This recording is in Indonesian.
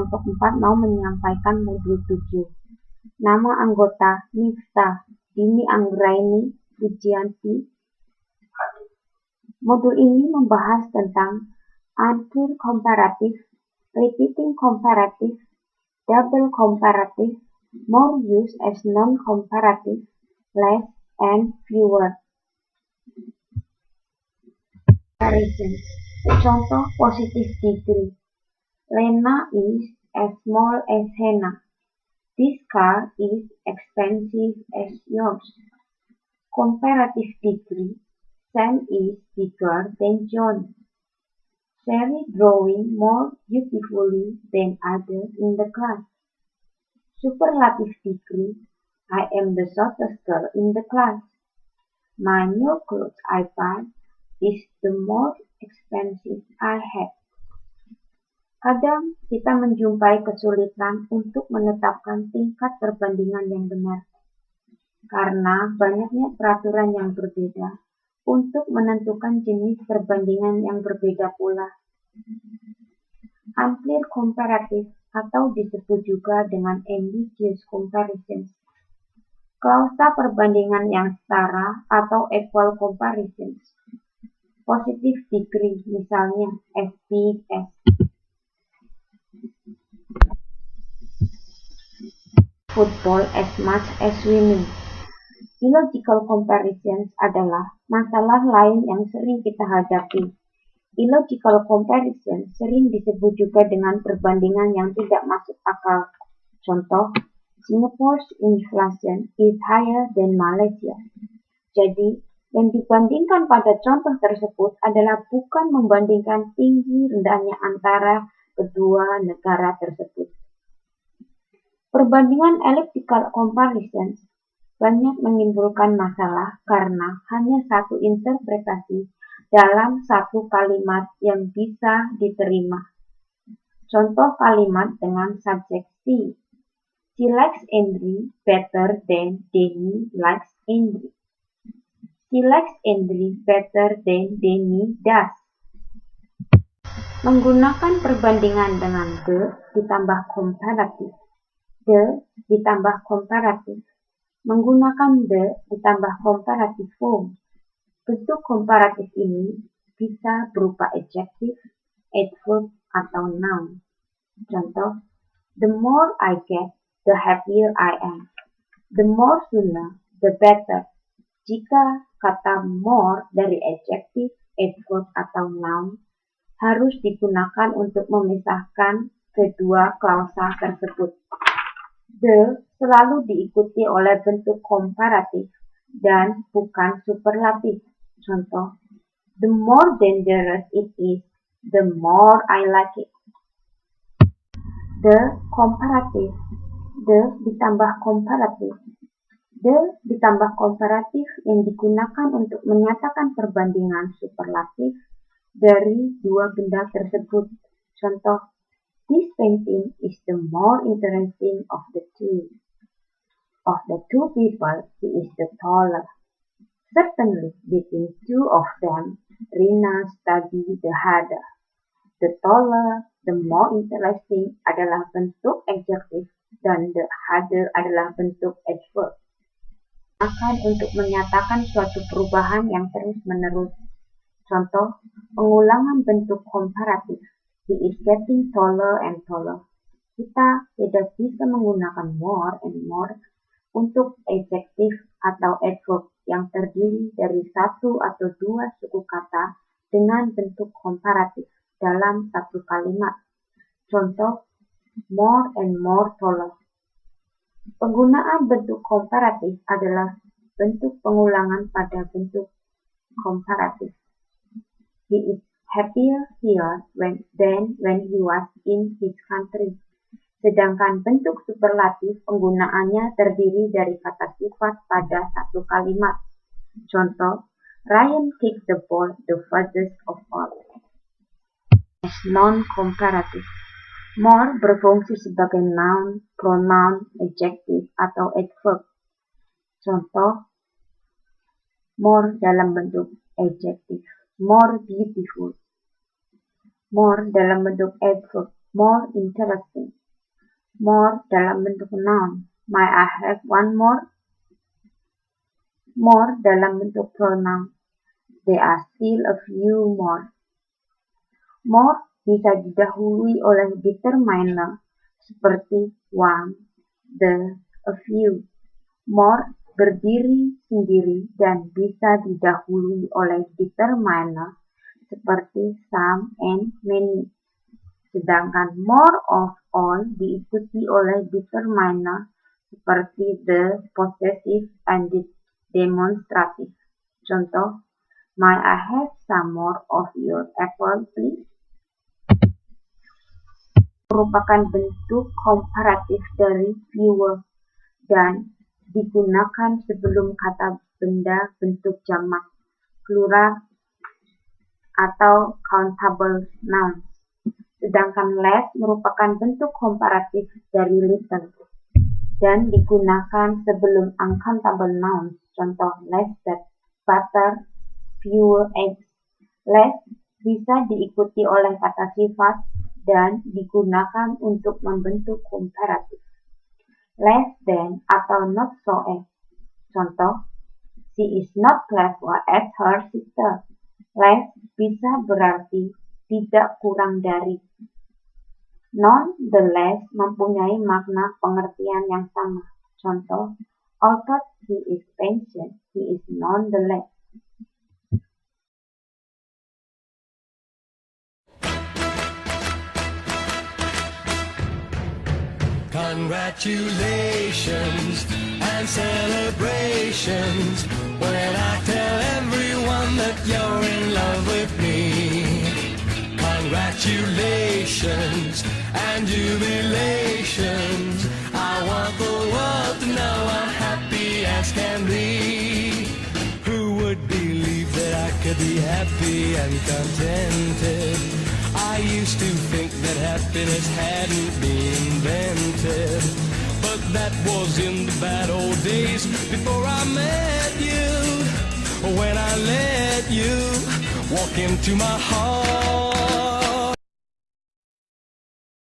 kelompok 4 mau menyampaikan modul 7. Nama anggota mifta, Dini Angraeni, pujianti. Modul ini membahas tentang unclear comparative, repeating comparative, double comparative, more use as non-comparative, less and fewer. Comparison. Contoh positive degree. Lena is as small as Hannah. This car is expensive as yours. Comparative degree. Sam is bigger than John. Sherry drawing more beautifully than others in the class. Superlative degree. I am the shortest girl in the class. My new clothes I buy is the most expensive I have. Kadang kita menjumpai kesulitan untuk menetapkan tingkat perbandingan yang benar, karena banyaknya peraturan yang berbeda untuk menentukan jenis perbandingan yang berbeda pula. Unclear comparative atau disebut juga dengan ambiguous comparisons. Klausa perbandingan yang setara atau equal comparisons. Positive degree misalnya as big as. Football as much as swimming. Illogical comparisons adalah masalah lain yang sering kita hadapi. Illogical comparison sering disebut juga dengan perbandingan yang tidak masuk akal. Contoh, Singapore's inflation is higher than Malaysia. Jadi, yang dibandingkan pada contoh tersebut adalah bukan membandingkan tinggi rendahnya antara kedua negara tersebut. Perbandingan elliptical comparisons banyak menimbulkan masalah karena hanya satu interpretasi dalam satu kalimat yang bisa diterima. Contoh kalimat dengan subjek she. She likes Andrew better than Dini likes Andrew. She likes Andrew better than Dini does. Menggunakan perbandingan dengan the ditambah comparative. The ditambah comparative. Menggunakan the ditambah comparative form. Bentuk komparatif ini bisa berupa adjective, adverb, atau noun. Contoh, the more I get, the happier I am. The more sooner, the better. Jika kata more dari adjective, adverb, atau noun harus digunakan untuk memisahkan kedua klausa tersebut. The selalu diikuti oleh bentuk komparatif dan bukan superlatif. Contoh, the more dangerous it is, the more I like it. The comparative, the ditambah komparatif. The ditambah komparatif yang digunakan untuk menyatakan perbandingan superlatif dari dua benda tersebut. Contoh, this painting is the more interesting of the two. Of the two people, he is the taller. Certainly, between two of them, Rina studied the harder. The taller, the more interesting adalah bentuk adjektif dan the harder adalah bentuk adverb. Akan untuk menyatakan suatu perubahan yang terus-menerus. Contoh, pengulangan bentuk komparatif. He is getting taller and taller. Kita tidak bisa menggunakan more and more untuk adjektif atau adverb yang terdiri dari satu atau dua suku kata dengan bentuk komparatif dalam satu kalimat. Contoh, more and more taller. Penggunaan bentuk komparatif adalah bentuk pengulangan pada bentuk komparatif. He is happier here than when he was in his country. Sedangkan bentuk superlatif penggunaannya terdiri dari kata sifat pada satu kalimat. Contoh, Ryan kicked the ball the furthest of all. As non-comparative. More berfungsi sebagai noun, pronoun, adjective, atau adverb. Contoh, more dalam bentuk adjective. More beautiful. More dalam bentuk adverb, more interesting. More dalam bentuk noun. May I have one more? More dalam bentuk pronoun. There are still a few more. More bisa didahului oleh determiner seperti one, the, a few. More berdiri sendiri dan bisa didahului oleh determiner seperti some and many. Sedangkan more of all diikuti oleh determiner seperti the, possessive, and demonstrative. Contoh, may I have some more of your apple, please? Merupakan bentuk komparatif dari fewer dan digunakan sebelum kata benda bentuk jamak, plural, atau countable nouns. Sedangkan less merupakan bentuk komparatif dari little dan digunakan sebelum uncountable nouns. Contoh, less butter, fewer eggs. Less bisa diikuti oleh kata sifat dan digunakan untuk membentuk komparatif. Less than atau not so as. Contoh, she is not clever as her sister. Less bisa berarti tidak kurang dari. Nonetheless mempunyai makna pengertian yang sama. Contoh, although he is patient, he is nonetheless. Congratulations and celebrations when I tell everyone that you're in love with me. Congratulations and jubilations. I want the world to know I'm happy as can be. Who would believe that I could be happy and contented? I used to think that happiness hadn't been invented, but that was in the bad old days before I met you. When I let you walk into my heart,